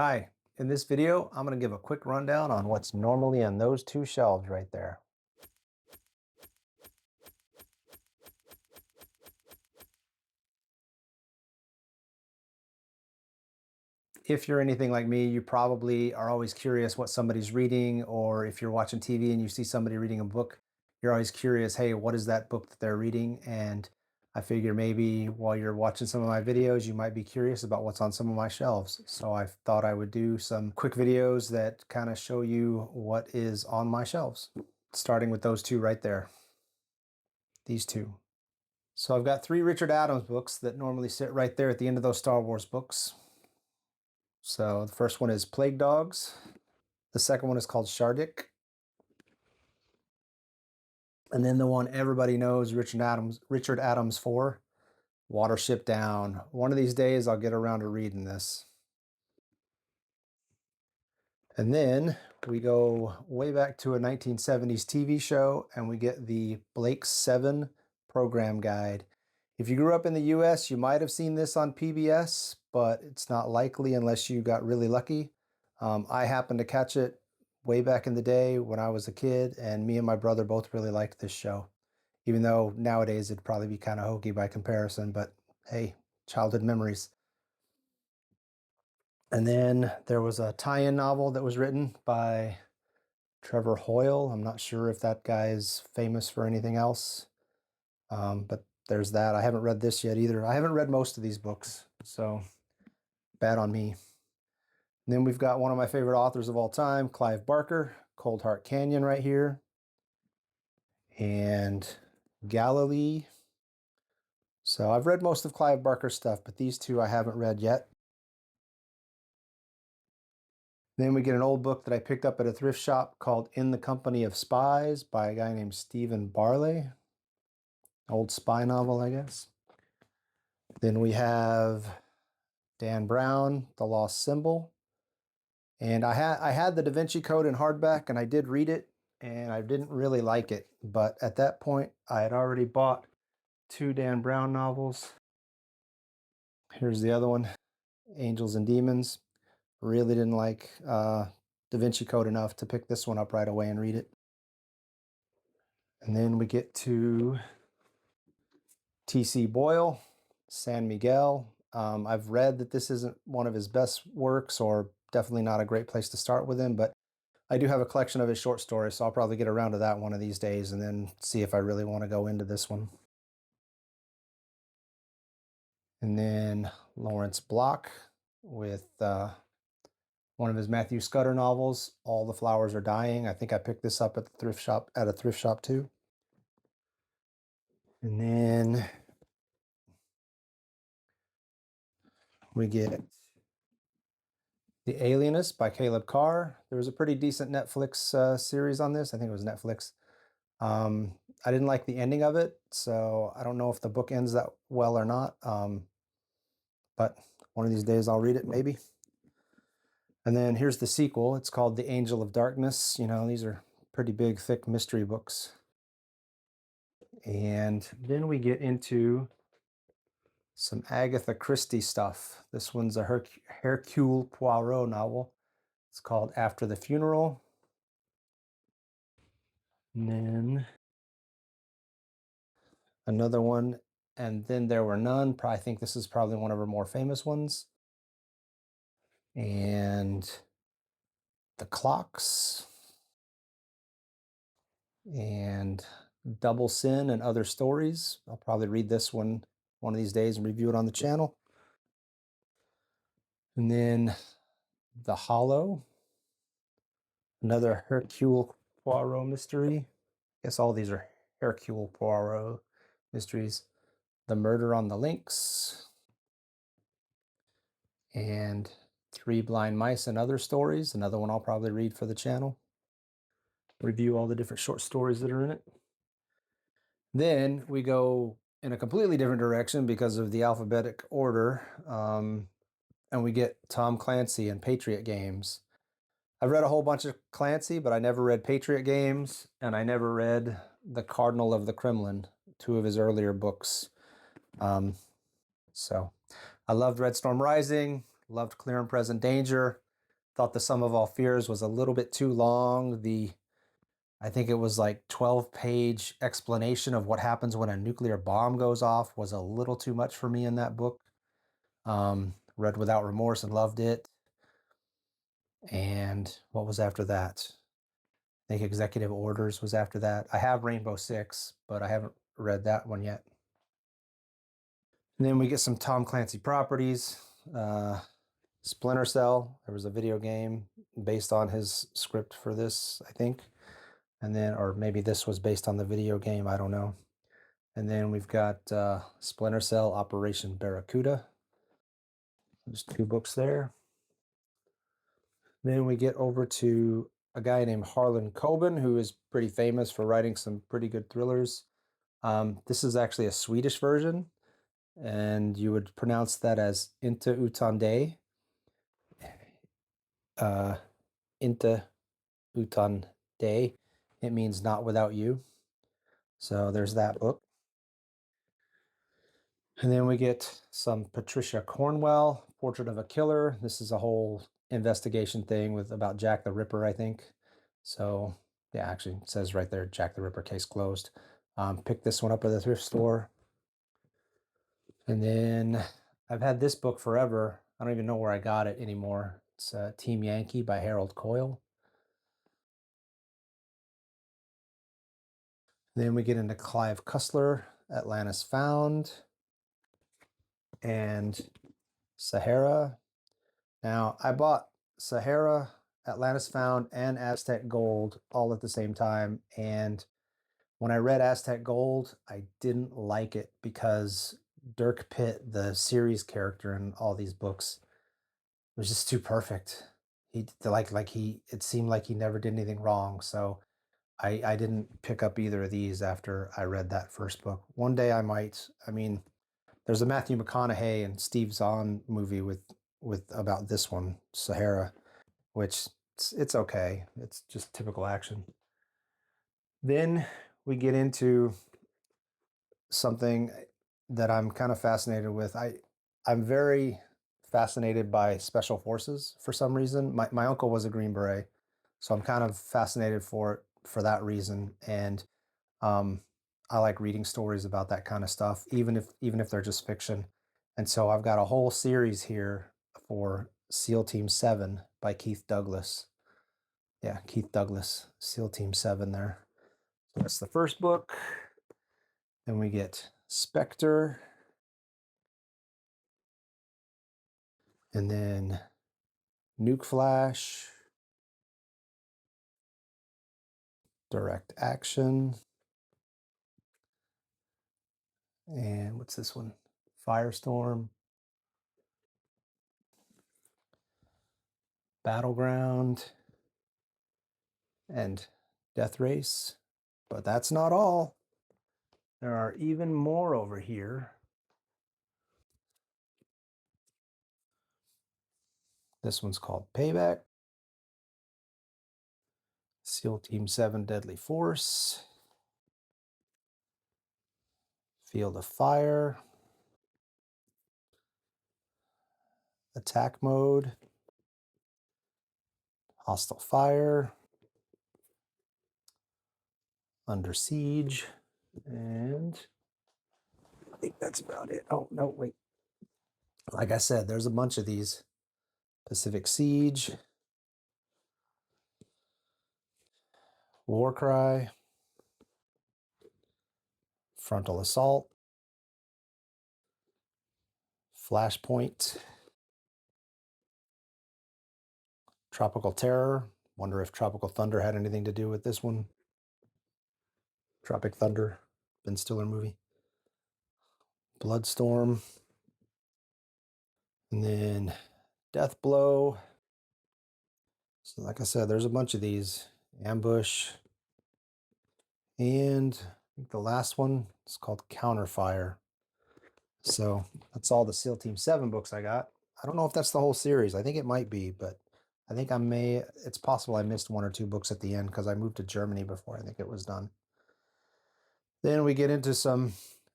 Hi, in this video, I'm going to give a quick rundown on what's normally on those two shelves right there. If you're anything like me, you probably are always curious what somebody's reading, or if you're watching TV and you see somebody reading a book, you're always curious, hey, what is that book that they're reading? And I figure maybe while you're watching some of my videos, you might be curious about what's on some of my shelves. So I thought I would do some quick videos that kind of show you what is on my shelves, starting with those two right there, these two. So I've got 3 Richard Adams books that normally sit right there at the end of those Star Wars books. So the first one is Plague Dogs. The second one is called Shardik. And then the one everybody knows, Richard Adams 4, Watership Down. One of these days I'll get around to reading this. And then we go way back to a 1970s TV show and we get the Blake's 7 program guide. If you grew up in the US, you might have seen this on PBS, but it's not likely unless you got really lucky. I happened to catch it way back in the day when I was a kid, and me and my brother both really liked this show, even though nowadays it'd probably be kind of hokey by comparison, but hey, childhood memories. And then there was a tie-in novel that was written by Trevor Hoyle. I'm not sure if that guy is famous for anything else, but there's that. I haven't read this yet either. I haven't read most of these books, so bad on me. And then we've got one of my favorite authors of all time, Clive Barker, Cold Heart Canyon right here, and Galilee. So I've read most of Clive Barker's stuff, but these two I haven't read yet. Then we get an old book that I picked up at a thrift shop called In the Company of Spies by a guy named Stephen Barley. Old spy novel, I guess. Then we have Dan Brown, The Lost Symbol. And I had the Da Vinci Code in hardback, and I did read it, and I didn't really like it. But at that point, I had already bought 2 Dan Brown novels. Here's the other one, Angels and Demons. Really didn't like Da Vinci Code enough to pick this one up right away and read it. And then we get to T.C. Boyle, San Miguel. I've read that this isn't one of his best works, or definitely not a great place to start with him, but I do have a collection of his short stories, so I'll probably get around to that one of these days and then see if I really want to go into this one. And then Lawrence Block with one of his Matthew Scudder novels, All the Flowers Are Dying. I think I picked this up at the thrift shop too. And then we get The Alienist by Caleb Carr. There was a pretty decent Netflix series on this. I think it was Netflix. I didn't like the ending of it, so I don't know if the book ends that well or not. But one of these days I'll read it, maybe. And then here's the sequel. It's called The Angel of Darkness. You know, these are pretty big, thick mystery books. And then we get into some Agatha Christie stuff. This one's a Hercule Poirot novel. It's called After the Funeral. And then another one, And Then There Were None. I think this is probably one of her more famous ones. And The Clocks. And Double Sin and Other Stories. I'll probably read this one of these days and review it on the channel. And then The Hollow, another Hercule Poirot mystery. I guess all these are Hercule Poirot mysteries. The Murder on the Links, and Three Blind Mice and Other Stories, another one I'll probably read for the channel. Review all the different short stories that are in it. Then we go in a completely different direction because of the alphabetic order, and we get Tom Clancy and Patriot Games. I've read a whole bunch of Clancy, but I never read Patriot Games, and I never read The Cardinal of the Kremlin, 2 of his earlier books. So I loved Red Storm Rising, loved Clear and Present Danger. thought The Sum of All Fears was a little bit too long. I think it was like 12-page explanation of what happens when a nuclear bomb goes off was a little too much for me in that book. Read without remorse and loved it. And what was after that? I think Executive Orders was after that. I have Rainbow Six, but I haven't read that one yet. And then we get some Tom Clancy properties. Splinter Cell, there was a video game based on his script for this, I think. And then, or maybe this was based on the video game, I don't know. And then we've got Splinter Cell Operation Barracuda. There's 2 books there. Then we get over to a guy named Harlan Coben, who is pretty famous for writing some pretty good thrillers. This is actually a Swedish version, and you would pronounce that as Inte utan dig. Inte utan dig. It means not without you. So there's that book. And then we get some Patricia Cornwell, Portrait of a Killer. This is a whole investigation thing about Jack the Ripper, I think. So yeah, actually it says right there, Jack the Ripper case closed. Picked this one up at the thrift store. And then I've had this book forever. I don't even know where I got it anymore. It's Team Yankee by Harold Coyle. Then we get into Clive Cussler, Atlantis Found, and Sahara. Now, I bought Sahara, Atlantis Found, and Aztec Gold all at the same time. And when I read Aztec Gold, I didn't like it because Dirk Pitt, the series character in all these books, was just too perfect. It seemed like he never did anything wrong. So I didn't pick up either of these after I read that first book. One day I might. I mean, there's a Matthew McConaughey and Steve Zahn movie with about this one, Sahara, which it's okay. It's just typical action. Then we get into something that I'm kind of fascinated with. I'm very fascinated by special forces for some reason. My uncle was a Green Beret, so I'm kind of fascinated for that reason. And I like reading stories about that kind of stuff, even if they're just fiction. And so I've got a whole series here for SEAL Team 7 by Keith Douglas. Yeah, Keith Douglas, SEAL Team 7 there. So that's the first book. Then we get Spectre. And then Nuke Flash. Direct Action. And what's this one? Firestorm. Battleground. And Death Race. But that's not all. There are even more over here. This one's called Payback. SEAL Team 7 Deadly Force. Field of Fire. Attack Mode. Hostile Fire. Under Siege. And I think that's about it. Oh, no, wait. Like I said, there's a bunch of these. Pacific Siege. Warcry. Frontal Assault. Flashpoint. Tropical Terror. Wonder if Tropical Thunder had anything to do with this one. Tropic Thunder, Ben Stiller movie. Bloodstorm. And then Death Blow. So like I said, there's a bunch of these. Ambush. And I think the last one is called Counterfire. So that's all the SEAL Team 7 books I got. I don't know if that's the whole series. I think it might be, but I think it's possible I missed 1 or 2 books at the end because I moved to Germany before I think it was done. Then we get into some,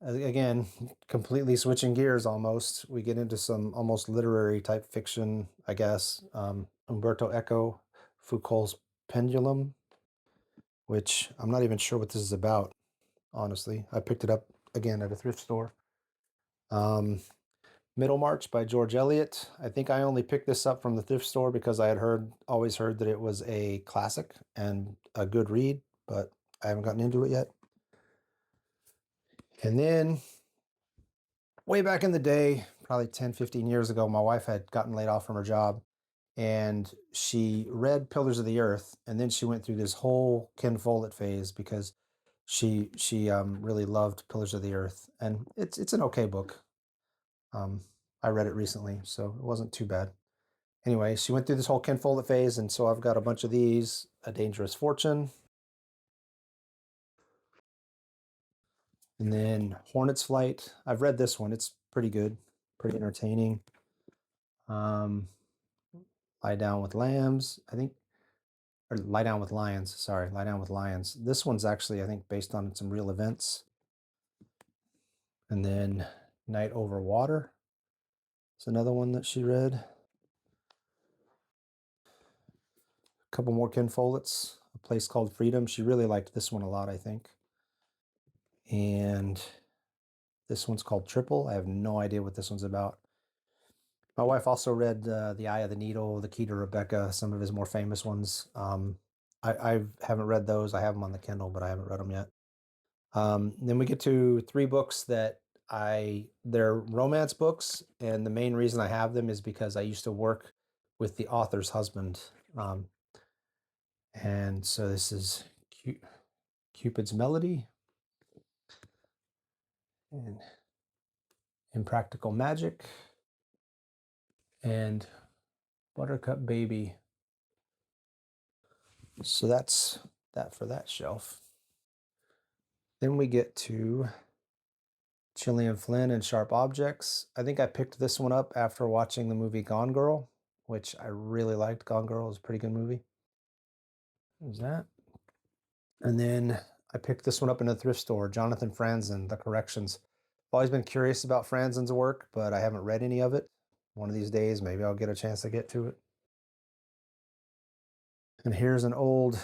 again, completely switching gears almost. We get into some almost literary type fiction, I guess. Umberto Eco, Foucault's Pendulum, which I'm not even sure what this is about, honestly. I picked it up again at a thrift store. Middlemarch by George Eliot. I think I only picked this up from the thrift store because I had always heard that it was a classic and a good read, but I haven't gotten into it yet. And then way back in the day, probably 10, 15 years ago, my wife had gotten laid off from her job and she read Pillars of the Earth, and then she went through this whole Ken Follett phase because she really loved Pillars of the Earth, and it's an okay book. I read it recently, so it wasn't too bad. Anyway, she went through this whole Ken Follett phase, and so I've got a bunch of these. A Dangerous Fortune, and then Hornet's Flight. I've read this one. It's pretty good, pretty entertaining. Lie Down with Lambs, I think, or Lie Down with Lions. Sorry, Lie Down with Lions. This one's actually, I think, based on some real events. And then Night Over Water. It's another one that she read. A couple more Ken Follett's. A Place Called Freedom. She really liked this one a lot, I think. And this one's called Triple. I have no idea what this one's about. My wife also read The Eye of the Needle, The Key to Rebecca, some of his more famous ones. I haven't read those. I have them on the Kindle, but I haven't read them yet. Then we get to three books that they're romance books, and the main reason I have them is because I used to work with the author's husband. And so this is Cupid's Melody and Impractical Magic and Buttercup Baby. So that's that for that shelf. Then we get to Gillian Flynn and Sharp Objects. I think I picked this one up after watching the movie Gone Girl, which I really liked. Gone Girl is a pretty good movie. There's that. And then I picked this one up in a thrift store, Jonathan Franzen, The Corrections. I've always been curious about Franzen's work, but I haven't read any of it. One of these days, maybe I'll get a chance to get to it. And here's an old,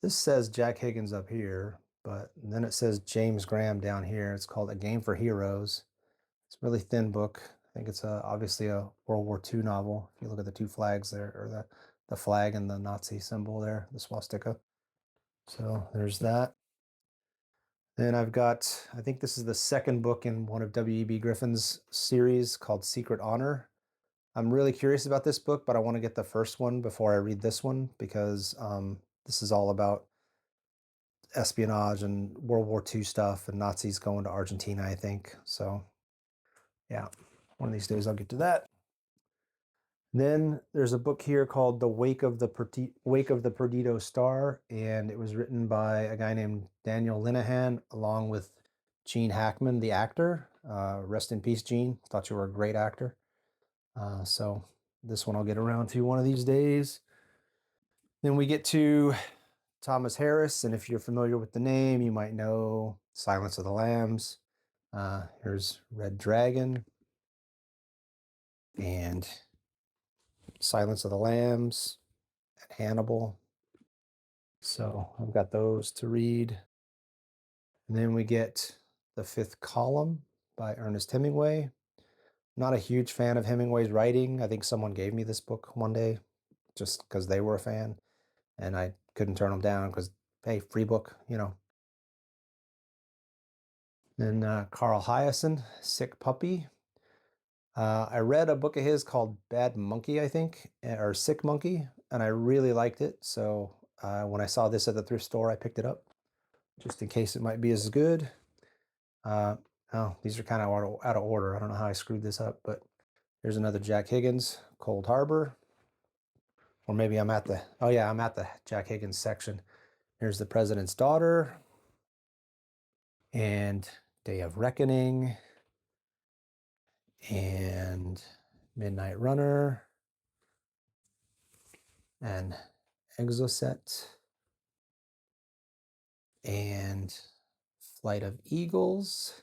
this says Jack Higgins up here, but then it says James Graham down here. It's called A Game for Heroes. It's a really thin book. I think it's obviously a World War II novel. If you look at the two flags there, or the flag and the Nazi symbol there, the swastika. So there's that. Then I've got, I think this is the second book in one of W.E.B. Griffin's series called Secret Honor. I'm really curious about this book, but I want to get the first one before I read this one because this is all about espionage and World War II stuff and Nazis going to Argentina, I think. So yeah, one of these days I'll get to that. Then there's a book here called The Wake of the Perdido Star, and it was written by a guy named Daniel Linehan along with Gene Hackman, the actor. Rest in peace, Gene. Thought you were a great actor. So this one I'll get around to one of these days. Then we get to Thomas Harris, and if you're familiar with the name, you might know Silence of the Lambs. Here's Red Dragon and Silence of the Lambs and Hannibal. So I've got those to read. And then we get The Fifth Column by Ernest Hemingway. Not a huge fan of Hemingway's writing. I think someone gave me this book one day just because they were a fan, and I couldn't turn them down because, hey, free book, you know. Then Carl Hyacin, Sick Puppy. I read a book of his called Bad Monkey, I think, or Sick Monkey, and I really liked it. So when I saw this at the thrift store, I picked it up just in case it might be as good. Oh, these are kind of out of order. I don't know how I screwed this up, but here's another Jack Higgins, Cold Harbor. Or maybe I'm at the, oh yeah, I'm at the Jack Higgins section. Here's The President's Daughter and Day of Reckoning and Midnight Runner and Exocet and Flight of Eagles.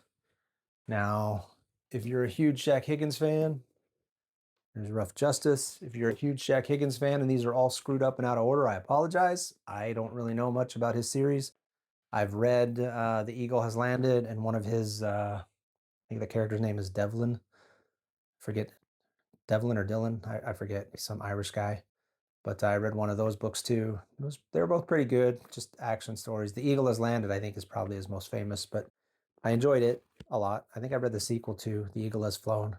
Now, if you're a huge Jack Higgins fan, There's Rough Justice. If you're a huge Jack Higgins fan and these are all screwed up and out of order, I apologize. I don't really know much about his series. I've read The Eagle Has Landed, and one of his, I think the character's name is Devlin. Forget Devlin or Dylan. I forget. He's some Irish guy. But I read one of those books too. They were both pretty good, just action stories. The Eagle Has Landed, I think, is probably his most famous, but I enjoyed it a lot. I think I read the sequel too, The Eagle Has Flown.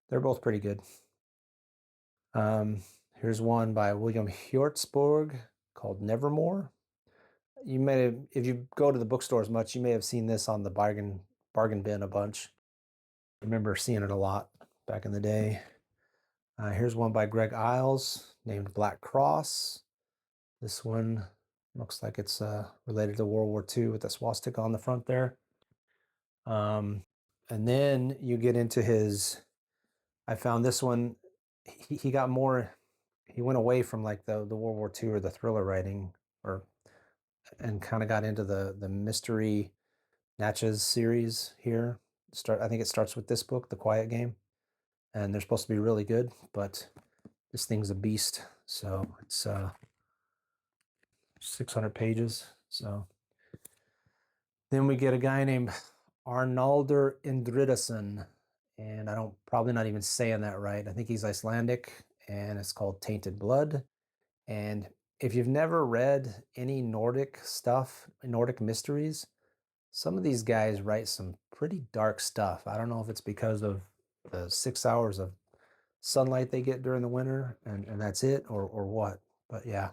They're both pretty good. Here's one by William Hjortsborg called Nevermore. You may have, if you go to the bookstores much, you may have seen this on the bargain bin a bunch. I remember seeing it a lot back in the day. Here's one by Greg Iles named Black Cross. This one looks like it's related to World War II with a swastika on the front there. And then you get into his, I found this one, he got more, he went away from like the World War II or the thriller writing, or and kind of got into the mystery Natchez series here. I think it starts with this book, The Quiet Game, and they're supposed to be really good, but this thing's a beast. So it's 600 pages. So then we get a guy named Arnaldur Indridason, and I don't, probably not even saying that right. I think he's Icelandic, and it's called Tainted Blood. And if you've never read any Nordic stuff, Nordic mysteries, some of these guys write some pretty dark stuff. I don't know if it's because of the 6 hours of sunlight they get during the winter and that's it, or what. But yeah.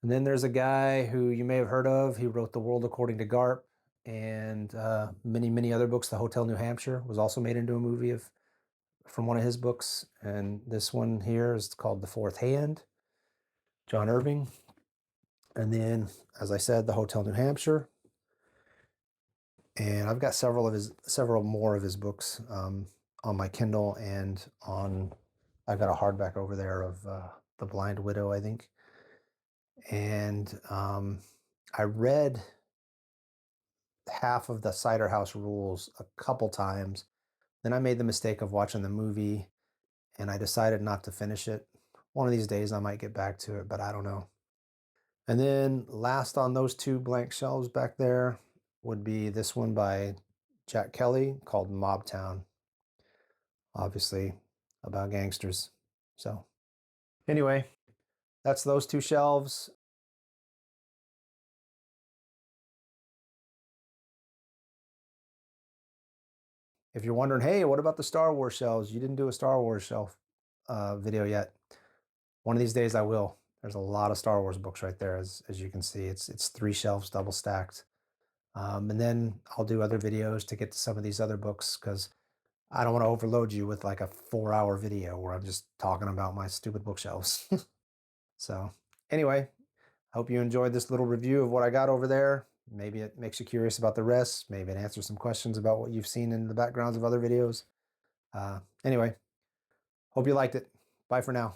And then there's a guy who you may have heard of. He wrote The World According to Garp and many, many other books. The Hotel New Hampshire was also made into a movie from one of his books. And this one here is called The Fourth Hand, John Irving. And then, as I said, The Hotel New Hampshire. And I've got several more of his books on my Kindle, and I've got a hardback over there of The Blind Widow, I think. And I read half of the Cider House Rules a couple times. Then I made the mistake of watching the movie, and I decided not to finish it. One of these days I might get back to it, but I don't know. And then last on those two blank shelves back there would be this one by Jack Kelly called Mobtown. Obviously about gangsters. So anyway, that's those two shelves. If you're wondering, hey, what about the Star Wars shelves? You didn't do a Star Wars shelf video yet. One of these days I will. There's a lot of Star Wars books right there, as you can see. It's 3 shelves double stacked. And then I'll do other videos to get to some of these other books, because I don't want to overload you with like a 4-hour video where I'm just talking about my stupid bookshelves. So anyway, I hope you enjoyed this little review of what I got over there. Maybe it makes you curious about the rest. Maybe it answers some questions about what you've seen in the backgrounds of other videos. Anyway, hope you liked it. Bye for now.